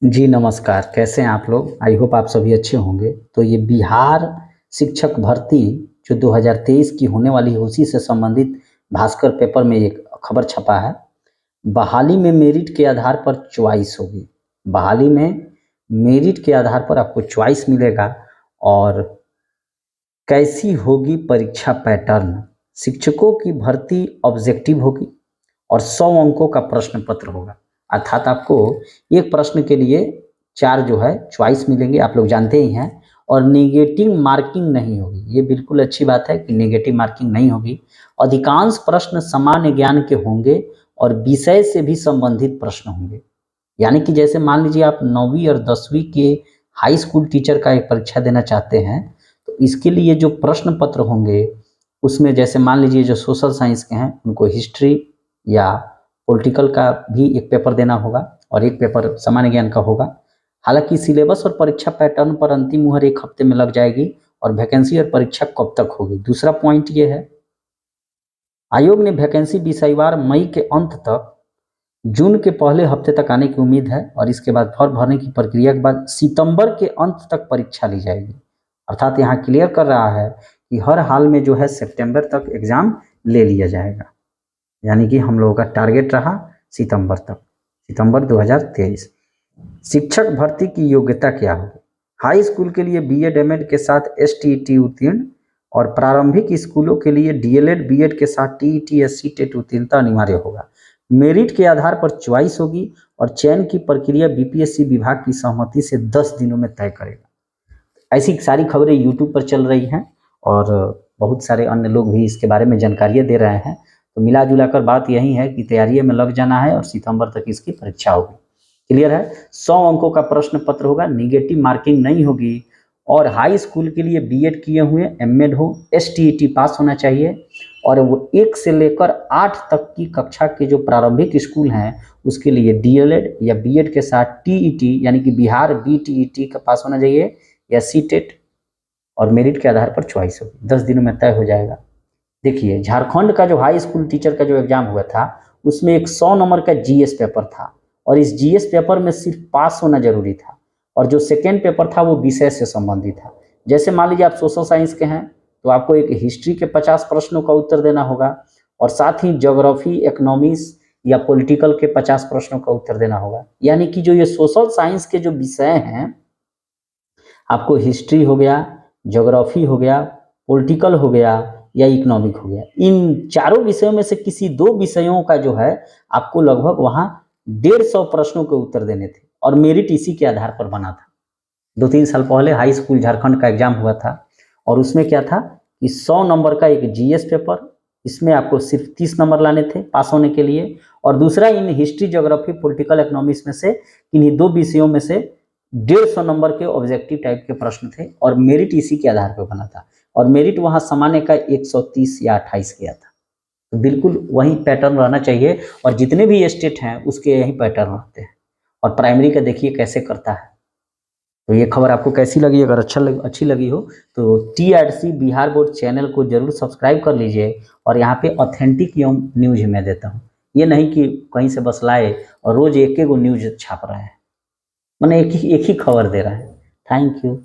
जी नमस्कार, कैसे हैं आप लोग? आई होप आप सभी अच्छे होंगे। तो ये बिहार शिक्षक भर्ती जो 2023 की होने वाली है, उसी से संबंधित भास्कर पेपर में एक खबर छपा है। बहाली में मेरिट के आधार पर चॉइस होगी। बहाली में मेरिट के आधार पर आपको चॉइस मिलेगा और कैसी होगी परीक्षा पैटर्न? शिक्षकों की भर्ती ऑब्जेक्टिव होगी और 100 अंकों का प्रश्न पत्र होगा। अर्थात आपको एक प्रश्न के लिए 4 जो है चॉइस मिलेंगे, आप लोग जानते ही हैं। और नेगेटिव मार्किंग नहीं होगी। ये बिल्कुल अच्छी बात है कि नेगेटिव मार्किंग नहीं होगी। अधिकांश प्रश्न सामान्य ज्ञान के होंगे और विषय से भी संबंधित प्रश्न होंगे। यानी कि जैसे मान लीजिए आप 9वीं और 10वीं के हाई स्कूल टीचर का एक परीक्षा देना चाहते हैं, तो इसके लिए जो प्रश्न पत्र होंगे, उसमें जैसे मान लीजिए जो सोशल साइंस के हैं, उनको हिस्ट्री या पॉलिटिकल का भी एक पेपर देना होगा और एक पेपर सामान्य ज्ञान का होगा। हालांकि सिलेबस और परीक्षा पैटर्न पर अंतिम मुहर 1 हफ्ते में लग जाएगी और वैकेंसी और परीक्षा कब तक होगी। दूसरा पॉइंट ये है, आयोग ने वैकेंसी विषयवार मई के अंत तक, जून के पहले हफ्ते तक आने की उम्मीद है और इसके बाद फॉर्म भरने की प्रक्रिया के बाद सितंबर के अंत तक परीक्षा ली जाएगी। अर्थात यहाँ क्लियर कर रहा है कि हर हाल में जो है सितंबर तक एग्जाम ले लिया जाएगा। यानी कि हम लोगों का टारगेट रहा सितंबर तक, सितंबर 2023। शिक्षक भर्ती की योग्यता क्या होगी? हाई स्कूल के लिए बीएड एमएड के साथ एसटीईटी उत्तीर्ण और प्रारंभिक स्कूलों के लिए डीएलएड बीएड के साथ टीईटी एससी टेट उत्तीर्णता अनिवार्य होगा। मेरिट के आधार पर चॉइस होगी और चयन की प्रक्रिया बीपीएससी विभाग की सहमति से 10 दिनों में तय करेगा। ऐसी सारी खबरें यूट्यूब पर चल रही हैं और बहुत सारे अन्य लोग भी इसके बारे में जानकारियाँ दे रहे हैं। तो मिला जुला कर बात यही है कि तैयारी में लग जाना है और सितंबर तक इसकी परीक्षा होगी। क्लियर है? 100 अंकों का प्रश्न पत्र होगा, निगेटिव मार्किंग नहीं होगी और हाई स्कूल के लिए बीएड किए हुए, एमएड हो, एसटीईटी पास होना चाहिए और वो 1 से लेकर 8 तक की कक्षा के जो प्रारंभिक स्कूल हैं, उसके लिए डीएलएड या बीएड के साथ टीईटी यानी कि बिहार बीटीईटी का पास होना चाहिए या सीटेट और मेरिट के आधार पर चॉइस होगी। 10 दिनों में तय हो जाएगा। देखिए, झारखंड का जो हाई स्कूल टीचर का जो एग्जाम हुआ था, उसमें एक 100 नंबर का जीएस पेपर था और इस जीएस पेपर में सिर्फ पास होना जरूरी था और जो सेकेंड पेपर था वो विषय से संबंधित था। जैसे मान लीजिए आप सोशल साइंस के हैं, तो आपको एक हिस्ट्री के 50 प्रश्नों का उत्तर देना होगा और साथ ही ज्योग्राफी, इकोनॉमिक्स या पॉलिटिकल के 50 प्रश्नों का उत्तर देना होगा। यानी कि जो ये सोशल साइंस के जो विषय हैं, आपको हिस्ट्री हो गया, ज्योग्राफी हो गया, पॉलिटिकल हो गया या इकोनॉमिक हो गया, इन चारों विषयों में से किसी 2 विषयों का जो है आपको लगभग वहाँ 150 प्रश्नों के उत्तर देने थे और मेरिट इसी के आधार पर बना था। 2-3 साल पहले हाई स्कूल झारखंड का एग्जाम हुआ था और उसमें क्या था कि 100 नंबर का एक जीएस पेपर, इसमें आपको सिर्फ 30 नंबर लाने थे पास होने के लिए और दूसरा in history, geography, political, economics में से इन्हीं 2 विषयों में से 150 नंबर के ऑब्जेक्टिव टाइप के प्रश्न थे और मेरिट इसी के आधार पर बना था और मेरिट वहाँ सामान्य का 130 या 28 गया था। तो बिल्कुल वही पैटर्न रहना चाहिए और जितने भी स्टेट हैं उसके यही पैटर्न रहते हैं और प्राइमरी का देखिए कैसे करता है। तो ये खबर आपको कैसी लगी? अगर अच्छी लगी हो तो टीआरसी बिहार बोर्ड चैनल को जरूर सब्सक्राइब कर लीजिए और यहाँ पे ऑथेंटिक न्यूज मैं देता हूँ। ये नहीं कि कहीं से बस लाए और रोज एक एक न्यूज छाप रहे हैं, मैंने एक ही खबर दे रहा है। Thank you.